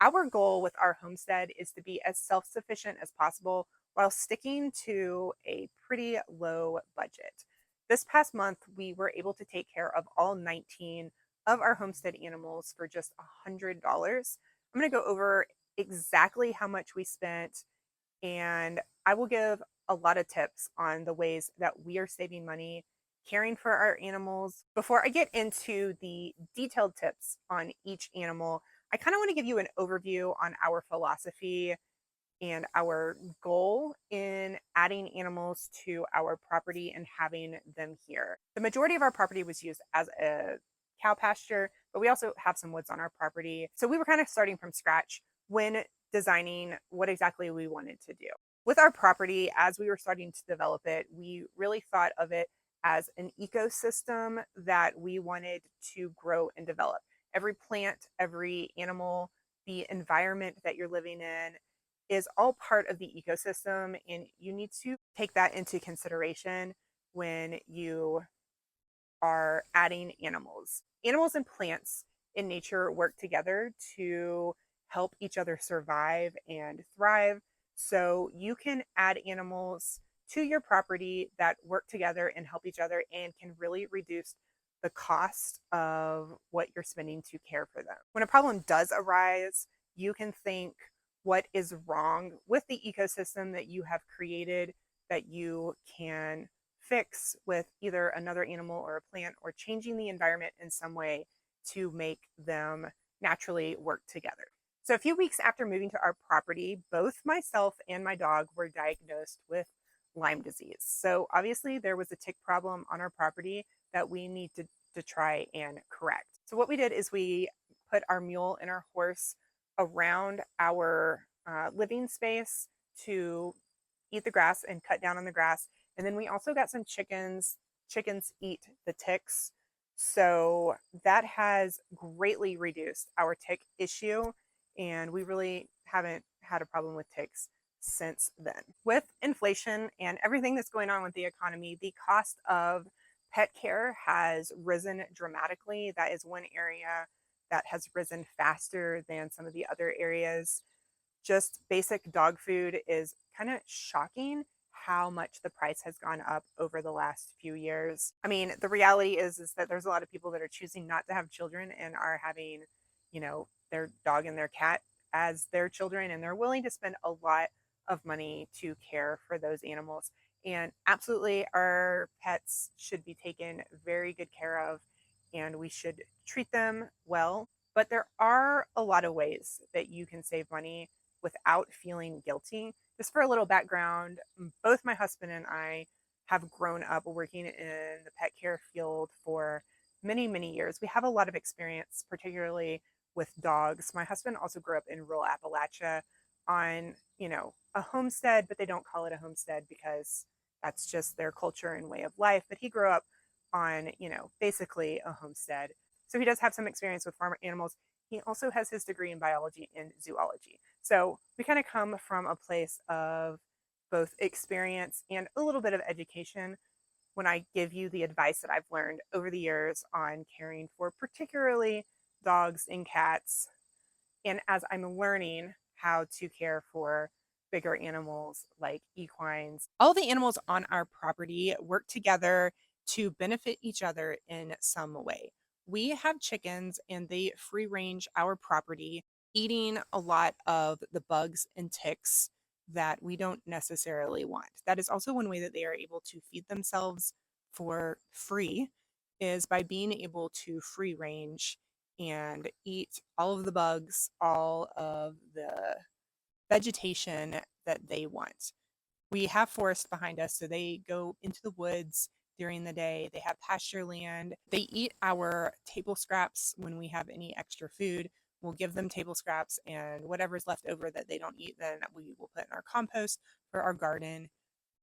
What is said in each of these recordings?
Our goal with our homestead is to be as self-sufficient as possible while sticking to a pretty low budget. This past month, we were able to take care of all 19 of our homestead animals for just $100. I'm going to go over exactly how much we spent, and I will give a lot of tips on the ways that we are saving money caring for our animals. Before I get into the detailed tips on each animal, I kind of want to give you an overview on our philosophy and our goal in adding animals to our property and having them here. The majority of our property was used as a cow pasture, but we also have some woods on our property. So we were kind of starting from scratch when designing what exactly we wanted to do. With our property, as we were starting to develop it, we really thought of it as an ecosystem that we wanted to grow and develop. Every plant, every animal, the environment that you're living in is all part of the ecosystem, and you need to take that into consideration when you are adding animals. Animals and plants in nature work together to help each other survive and thrive. So you can add animals to your property that work together and help each other and can really reduce the cost of what you're spending to care for them. When a problem does arise, you can think what is wrong with the ecosystem that you have created that you can fix with either another animal or a plant, or changing the environment in some way to make them naturally work together. So a few weeks after moving to our property, both myself and my dog were diagnosed with Lyme disease. So obviously there was a tick problem on our property that we need to try and correct. So what we did is we put our mule and our horse around our living space to eat the grass and cut down on the grass. And then we also got some chickens. Chickens eat the ticks. So that has greatly reduced our tick issue. And we really haven't had a problem with ticks since then. With inflation and everything that's going on with the economy, the cost of pet care has risen dramatically. That is one area that has risen faster than some of the other areas. Just basic dog food is kind of shocking how much the price has gone up over the last few years. I mean, the reality is that there's a lot of people that are choosing not to have children and are having, their dog and their cat as their children, and they're willing to spend a lot of money to care for those animals. And absolutely, our pets should be taken very good care of, and we should treat them well. But there are a lot of ways that you can save money without feeling guilty. Just for a little background, both my husband and I have grown up working in the pet care field for many, many years. We have a lot of experience, particularly with dogs. My husband also grew up in rural Appalachia on, a homestead, but they don't call it a homestead because that's just their culture and way of life. But he grew up on, basically a homestead. So he does have some experience with farm animals. He also has his degree in biology and zoology. So we kind of come from a place of both experience and a little bit of education when I give you the advice that I've learned over the years on caring for particularly dogs and cats. And as I'm learning how to care for bigger animals like equines, all the animals on our property work together to benefit each other in some way. We have chickens and they free range our property, eating a lot of the bugs and ticks that we don't necessarily want. That is also one way that they are able to feed themselves for free, is by being able to free range and eat all of the bugs, all of the vegetation that they want. We have forest behind us, so they go into the woods during the day. They have pasture land. They eat our table scraps when we have any extra food. We'll give them table scraps, and whatever's left over that they don't eat, then we will put in our compost for our garden.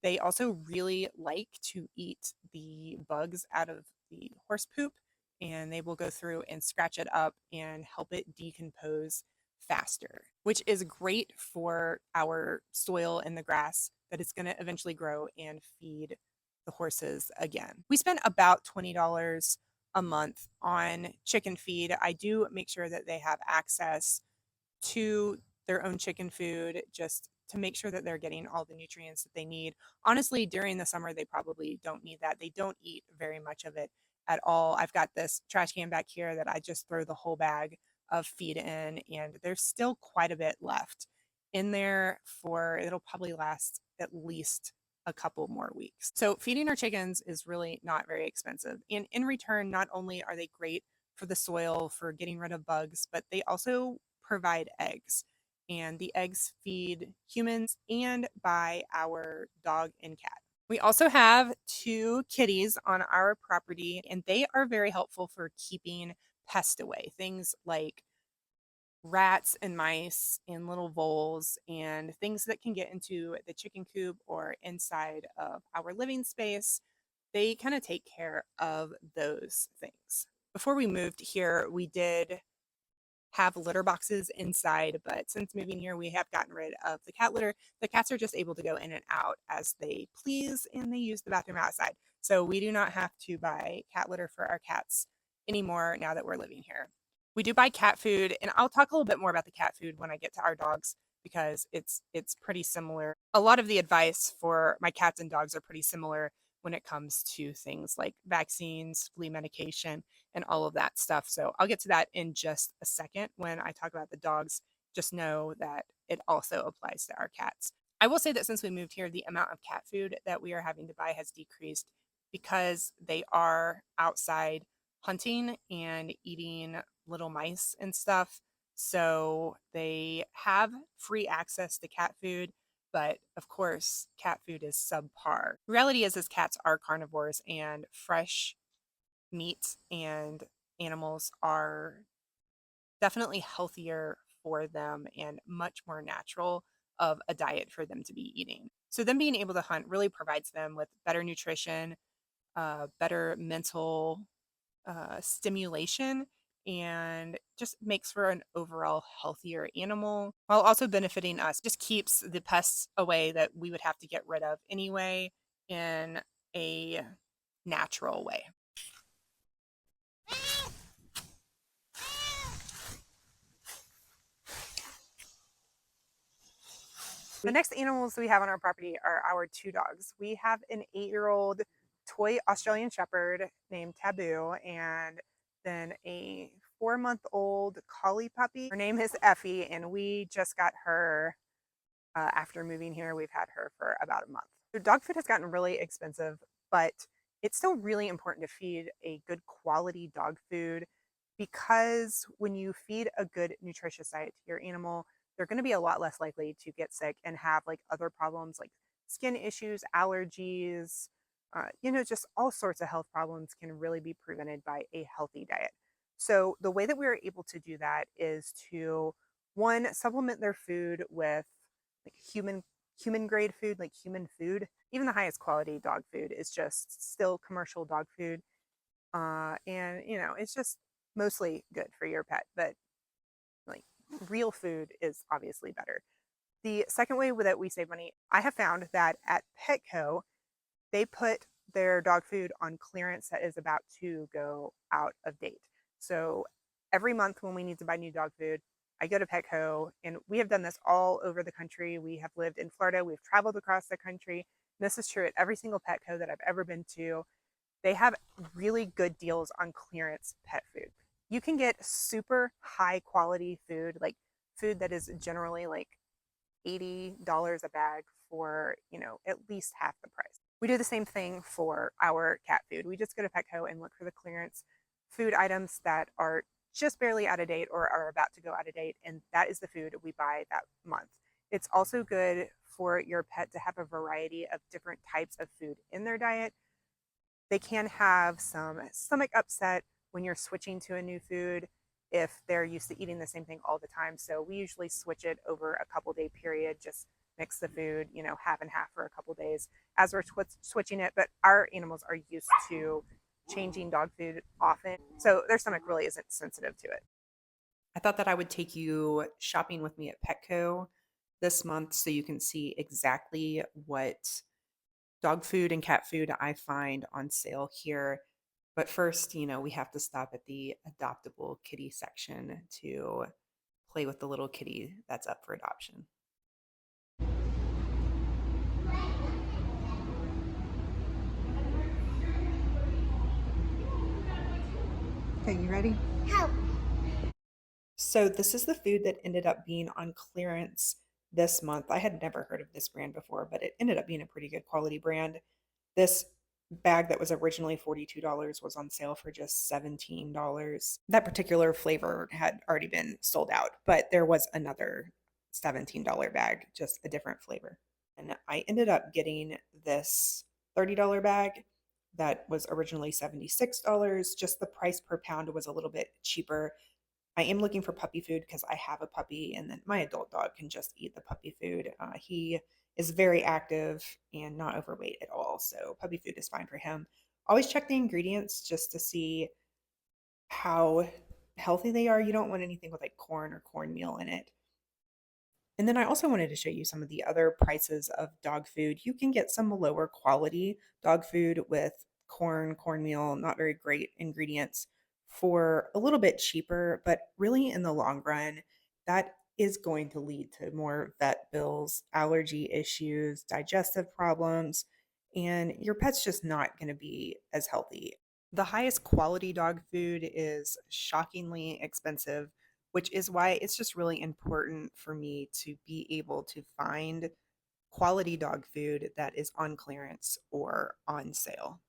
They also really like to eat the bugs out of the horse poop, and they will go through and scratch it up and help it decompose faster, which is great for our soil and the grass that it's going to eventually grow and feed the horses again. We spend about $20 a month on chicken feed. I do make sure that they have access to their own chicken food just to make sure that they're getting all the nutrients that they need. Honestly, during the summer, they probably don't need that. They don't eat very much of it at all. I've got this trash can back here that I just throw the whole bag of feed in, and there's still quite a bit left in there for it'll probably last at least a couple more weeks. So, feeding our chickens is really not very expensive. And in return, not only are they great for the soil, for getting rid of bugs, but they also provide eggs. And the eggs feed humans and buy our dog and cat. We also have two kitties on our property, and they are very helpful for keeping pests away. Things like rats and mice and little voles and things that can get into the chicken coop or inside of our living space. They kind of take care of those things. Before we moved here, we did have litter boxes inside, but since moving here, we have gotten rid of the cat litter. The cats are just able to go in and out as they please, and they use the bathroom outside. So we do not have to buy cat litter for our cats anymore now that we're living here. We do buy cat food, and I'll talk a little bit more about the cat food when I get to our dogs because it's pretty similar. A lot of the advice for my cats and dogs are pretty similar when it comes to things like vaccines, flea medication, and all of that stuff. So I'll get to that in just a second when I talk about the dogs. Just know that it also applies to our cats. I will say that since we moved here, the amount of cat food that we are having to buy has decreased because they are outside hunting and eating little mice and stuff. So they have free access to cat food, but of course, cat food is subpar. Reality is cats are carnivores, and fresh meat and animals are definitely healthier for them and much more natural of a diet for them to be eating. So, them being able to hunt really provides them with better nutrition, better mental stimulation, and just makes for an overall healthier animal while also benefiting us. Just keeps the pests away that we would have to get rid of anyway in a natural way. The next animals we have on our property are our two dogs. We have an 8-year-old toy Australian Shepherd named Taboo, and then a 4-month-old collie puppy. Her name is Effie, and we just got her after moving here. We've had her for about a month. So dog food has gotten really expensive, but it's still really important to feed a good quality dog food because when you feed a good nutritious diet to your animal, they're going to be a lot less likely to get sick and have like other problems like skin issues, allergies, just all sorts of health problems can really be prevented by a healthy diet. So the way that we are able to do that is to one, supplement their food with like human grade food, like human food. Even the highest quality dog food is just still commercial dog food. And it's just mostly good for your pet, but like real food is obviously better. The second way that we save money, I have found that at Petco, they put their dog food on clearance that is about to go out of date. So every month when we need to buy new dog food, I go to Petco, and we have done this all over the country. We have lived in Florida, we've traveled across the country. This is true at every single Petco that I've ever been to. They have really good deals on clearance pet food. You can get super high quality food, like food that is generally like $80 a bag for, at least half the price. We do the same thing for our cat food. We just go to Petco and look for the clearance food items that are just barely out of date or are about to go out of date, and that is the food we buy that month. It's also good for your pet to have a variety of different types of food in their diet. They can have some stomach upset when you're switching to a new food if they're used to eating the same thing all the time. So we usually switch it over a couple day period, just mix the food, half and half for a couple days as we're switching it. But our animals are used to changing dog food often, so their stomach really isn't sensitive to it. I thought that I would take you shopping with me at Petco this month so you can see exactly what dog food and cat food I find on sale here. But first, we have to stop at the adoptable kitty section to play with the little kitty that's up for adoption. Okay, you ready? Help. So this is the food that ended up being on clearance this month. I had never heard of this brand before, but it ended up being a pretty good quality brand. This bag that was originally $42 was on sale for just $17. That particular flavor had already been sold out, but there was another $17 bag, just a different flavor. And I ended up getting this $30 bag that was originally $76. Just the price per pound was a little bit cheaper. I am looking for puppy food because I have a puppy, and then my adult dog can just eat the puppy food. He is very active and not overweight at all, so puppy food is fine for him. Always check the ingredients just to see how healthy they are. You don't want anything with like corn or cornmeal in it. And then I also wanted to show you some of the other prices of dog food. You can get some lower quality dog food with corn, cornmeal, not very great ingredients for a little bit cheaper, but really in the long run, that is going to lead to more vet bills, allergy issues, digestive problems, and your pet's just not going to be as healthy. The highest quality dog food is shockingly expensive, which is why it's just really important for me to be able to find quality dog food that is on clearance or on sale.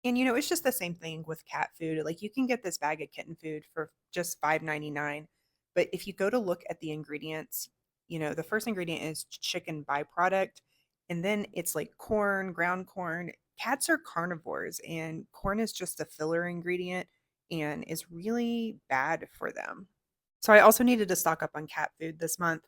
And it's just the same thing with cat food. Like you can get this bag of kitten food for just $5.99, but if you go to look at the ingredients, the first ingredient is chicken byproduct, and then it's like corn, ground corn. Cats are carnivores, and corn is just a filler ingredient and is really bad for them. So I also needed to stock up on cat food this month,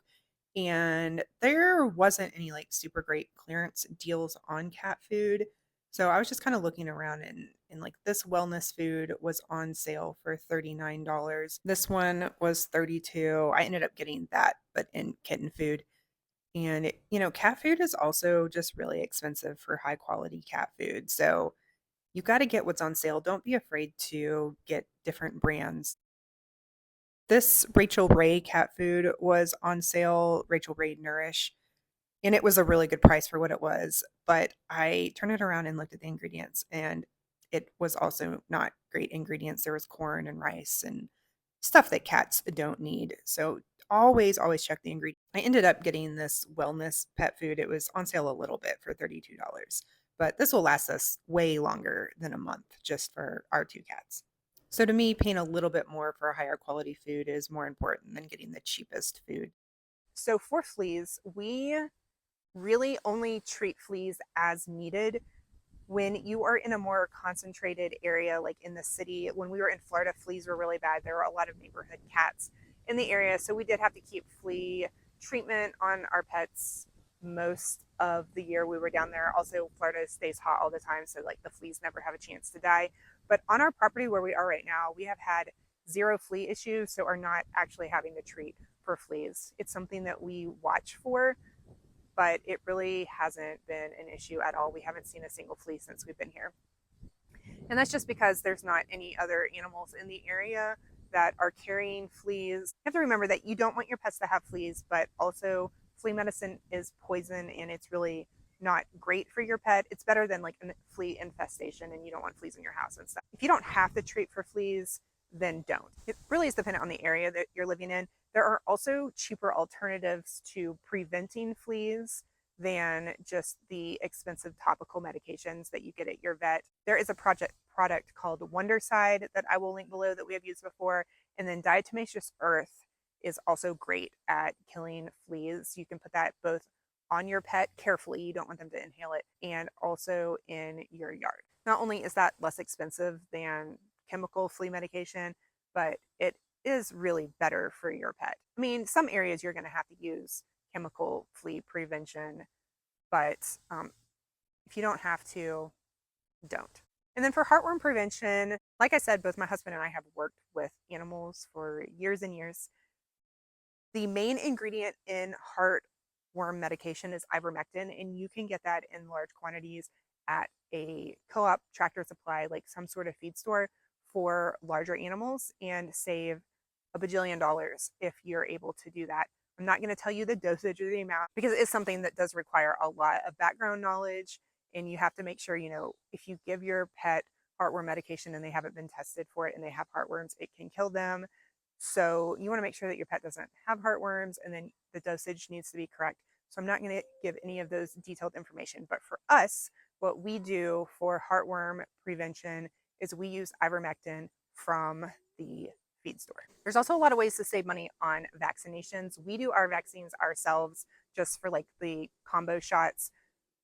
and there wasn't any like super great clearance deals on cat food. So I was just kind of looking around, and like this wellness food was on sale for $39. This one was 32. I ended up getting that but in kitten food. And cat food is also just really expensive for high quality cat food. So you got to get what's on sale. Don't be afraid to get different brands. This Rachel Ray cat food was on sale, Rachel Ray Nourish, and it was a really good price for what it was. But I turned it around and looked at the ingredients, and it was also not great ingredients. There was corn and rice and stuff that cats don't need. So always check the ingredients. I ended up getting this wellness pet food. It was on sale a little bit for $32, but this will last us way longer than a month just for our two cats. So to me, paying a little bit more for a higher quality food is more important than getting the cheapest food. So for fleas, we really only treat fleas as needed when you are in a more concentrated area, like in the city. When we were in Florida, fleas were really bad. There were a lot of neighborhood cats in the area, so we did have to keep flea treatment on our pets most of the year we were down there. Also, Florida stays hot all the time, so like the fleas never have a chance to die. But on our property where we are right now, we have had zero flea issues, so are not actually having to treat for fleas. It's something that we watch for, but it really hasn't been an issue at all. We haven't seen a single flea since we've been here. And that's just because there's not any other animals in the area that are carrying fleas. You have to remember that you don't want your pets to have fleas, but also flea medicine is poison and it's really not great for your pet. It's better than like a flea infestation, and you don't want fleas in your house and stuff. If you don't have to treat for fleas, then don't. It really is dependent on the area that you're living in. There are also cheaper alternatives to preventing fleas than just the expensive topical medications that you get at your vet. There is a product called Wondercide that I will link below that we have used before. And then Diatomaceous Earth is also great at killing fleas. You can put that both on your pet carefully, you don't want them to inhale it, and also in your yard. Not only is that less expensive than chemical flea medication, but it is really better for your pet. I mean, some areas you're going to have to use chemical flea prevention, but if you don't have to, don't. And then for heartworm prevention, like I said, both my husband and I have worked with animals for years and years. The main ingredient in heartworm medication is ivermectin, and you can get that in large quantities at a co-op, Tractor Supply, like some sort of feed store for larger animals, and save a bajillion dollars if you're able to do that. I'm not going to tell you the dosage or the amount because it is something that does require a lot of background knowledge. And you have to make sure, if you give your pet heartworm medication and they haven't been tested for it and they have heartworms, it can kill them. So you want to make sure that your pet doesn't have heartworms, and then the dosage needs to be correct. So I'm not going to give any of those detailed information. But for us, what we do for heartworm prevention is we use ivermectin from the feed store. There's also a lot of ways to save money on vaccinations. We do our vaccines ourselves just for like the combo shots.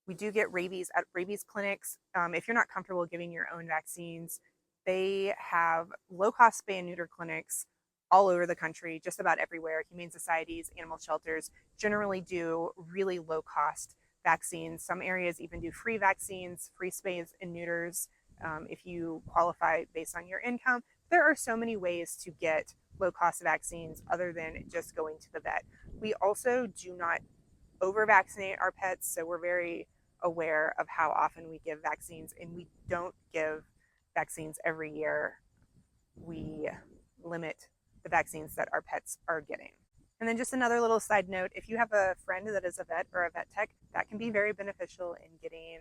We do get rabies at rabies clinics. If you're not comfortable giving your own vaccines, they have low-cost spay and neuter clinics all over the country, just about everywhere. Humane societies, animal shelters generally do really low-cost vaccines. Some areas even do free vaccines, free spays and neuters if you qualify based on your income. There are so many ways to get low-cost vaccines other than just going to the vet. We also do not over-vaccinate our pets, so we're very aware of how often we give vaccines, and we don't give vaccines every year. We limit the vaccines that our pets are getting. And then just another little side note, if you have a friend that is a vet or a vet tech, that can be very beneficial in getting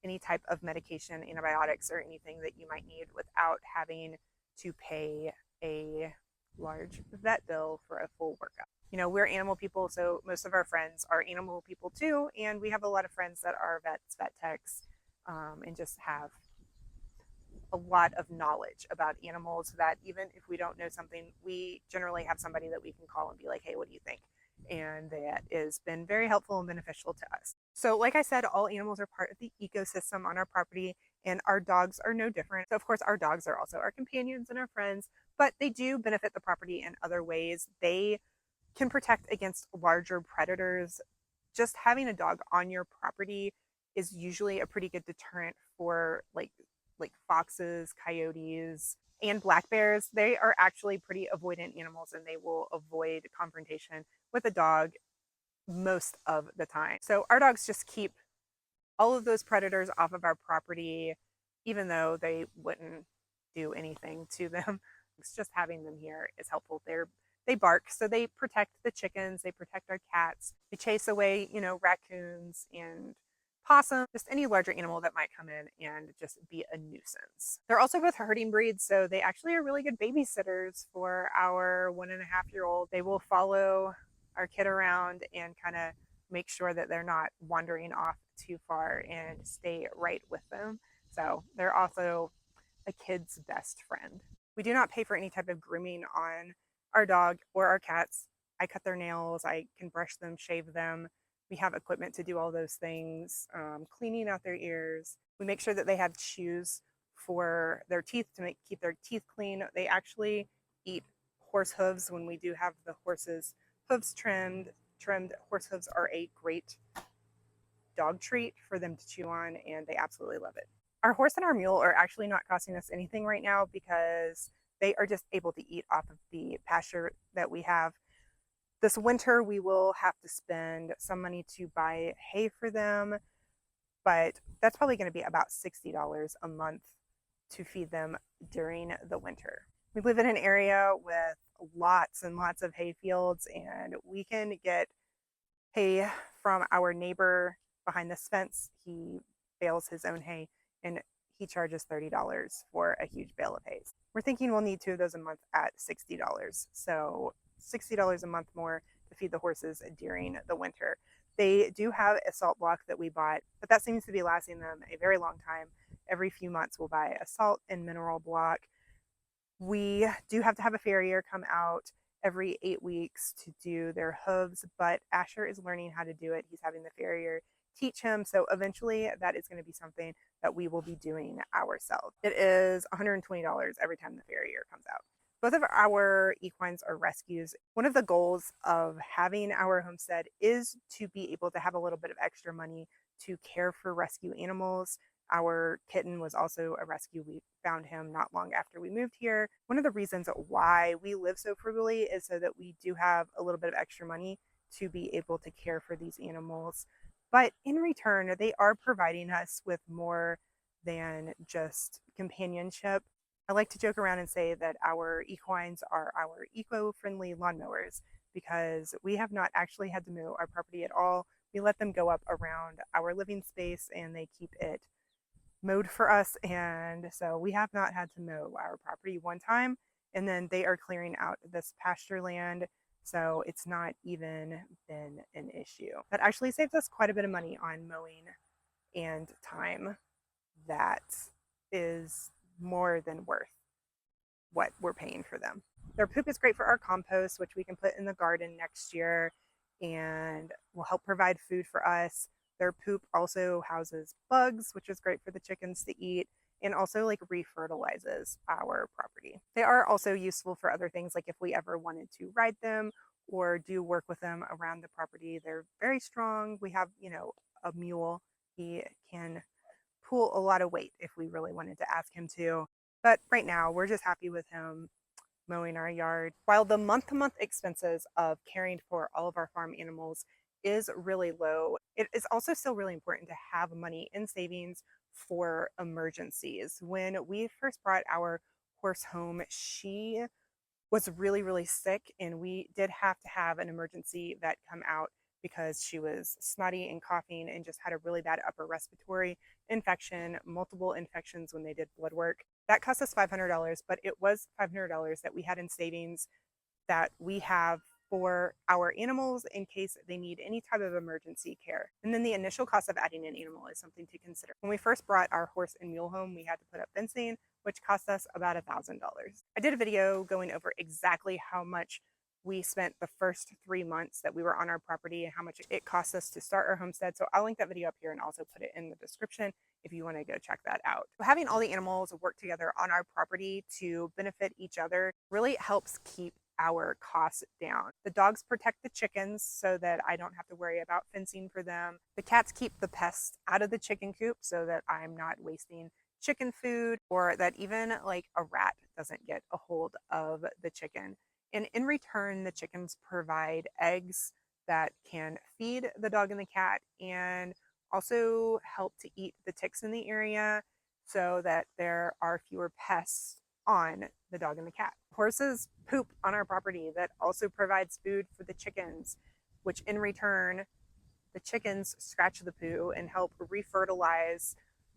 any type of medication, antibiotics, or anything that you might need without having to pay a large vet bill for a full workup. We're animal people, so most of our friends are animal people too, and we have a lot of friends that are vets, vet techs, and just have a lot of knowledge about animals that even if we don't know something, we generally have somebody that we can call and be like, hey, what do you think? And that has been very helpful and beneficial to us. So like I said, all animals are part of the ecosystem on our property, and our dogs are no different. So of course, our dogs are also our companions and our friends, but they do benefit the property in other ways. They can protect against larger predators. Just having a dog on your property is usually a pretty good deterrent for like foxes, coyotes, and black bears. They are actually pretty avoidant animals, and they will avoid confrontation with a dog most of the time. So our dogs just keep all of those predators off of our property, even though they wouldn't do anything to them. It's just having them here is helpful. They bark, so they protect the chickens, they protect our cats, they chase away, raccoons and possum, just any larger animal that might come in and just be a nuisance. They're also both herding breeds, so they actually are really good babysitters for our 1.5-year-old. They will follow our kid around and kind of make sure that they're not wandering off too far and stay right with them. So they're also a kid's best friend. We do not pay for any type of grooming on our dog or our cats. I cut their nails, I can brush them, shave them. We have equipment to do all those things, cleaning out their ears. We make sure that they have chews for their teeth to keep their teeth clean. They actually eat horse hooves when we do have the horses' hooves trimmed. Horse hooves are a great dog treat for them to chew on, and they absolutely love it. Our horse and our mule are actually not costing us anything right now because they are just able to eat off of the pasture that we have. This winter, we will have to spend some money to buy hay for them, but that's probably going to be about $60 a month to feed them during the winter. We live in an area with lots and lots of hay fields, and we can get hay from our neighbor behind this fence. He bales his own hay, and he charges $30 for a huge bale of hay. We're thinking we'll need 2 of those a month at $60. So $60 a month more to feed the horses during the winter. They do have a salt block that we bought, but that seems to be lasting them a very long time. Every few months we'll buy a salt and mineral block. We do have to have a farrier come out every 8 weeks to do their hooves, but Asher is learning how to do it. He's having the farrier teach him. So eventually that is going to be something that we will be doing ourselves. It is $120 every time the farrier comes out. Both of our equines are rescues. One of the goals of having our homestead is to be able to have a little bit of extra money to care for rescue animals. Our kitten was also a rescue. We found him not long after we moved here. One of the reasons why we live so frugally is so that we do have a little bit of extra money to be able to care for these animals. But in return, they are providing us with more than just companionship. I like to joke around and say that our equines are our eco-friendly lawnmowers because we have not actually had to mow our property at all. We let them go up around our living space and they keep it mowed for us. And so we have not had to mow our property one time. And then they are clearing out this pasture land. So it's not even been an issue. That actually saves us quite a bit of money on mowing and time. That is more than worth what we're paying for them. Their poop is great for our compost, which we can put in the garden next year and will help provide food for us. Their poop also houses bugs, which is great for the chickens to eat, and also like refertilizes our property. They are also useful for other things, like if we ever wanted to ride them or do work with them around the property. They're very strong. We have, a mule. He can pull a lot of weight if we really wanted to ask him to. But right now, we're just happy with him mowing our yard. While the month to month expenses of caring for all of our farm animals is really low, it is also still really important to have money in savings for emergencies. When we first brought our horse home, she was really, really sick, and we did have to have an emergency vet come out because she was snotty and coughing and just had a really bad upper respiratory infection, multiple infections when they did blood work. That cost us $500, but it was $500 that we had in savings that we have for our animals in case they need any type of emergency care. And then the initial cost of adding an animal is something to consider. When we first brought our horse and mule home, we had to put up fencing, which cost us about $1,000. I did a video going over exactly how much we spent the first 3 months that we were on our property and how much it cost us to start our homestead. So I'll link that video up here and also put it in the description if you want to go check that out. Having all the animals work together on our property to benefit each other really helps keep our costs down. The dogs protect the chickens so that I don't have to worry about fencing for them. The cats keep the pests out of the chicken coop so that I'm not wasting chicken food, or that even like a rat doesn't get a hold of the chicken. And in return, the chickens provide eggs that can feed the dog and the cat and also help to eat the ticks in the area so that there are fewer pests on the dog and the cat. Horses poop on our property that also provides food for the chickens, which in return, the chickens scratch the poo and help refertilize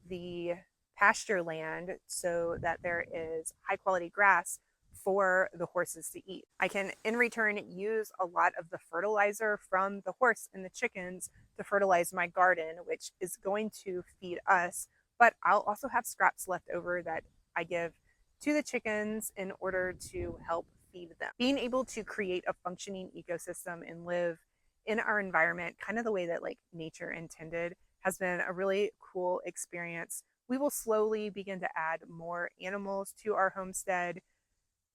the pasture land so that there is high quality grass for the horses to eat. I can in return use a lot of the fertilizer from the horse and the chickens to fertilize my garden, which is going to feed us, but I'll also have scraps left over that I give to the chickens in order to help feed them. Being able to create a functioning ecosystem and live in our environment kind of the way that like nature intended has been a really cool experience. We will slowly begin to add more animals to our homestead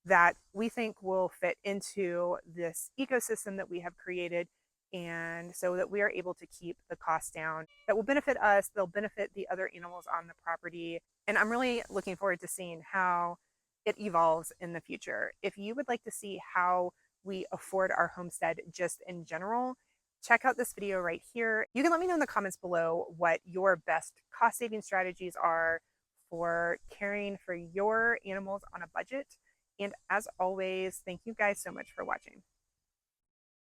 that we think will fit into this ecosystem that we have created, and so that we are able to keep the costs down. That will benefit us, they'll benefit the other animals on the property, and I'm really looking forward to seeing how it evolves in the future. If you would like to see how we afford our homestead just in general, check out this video right here. You can let me know in the comments below what your best cost saving strategies are for caring for your animals on a budget. And as always, thank you guys so much for watching.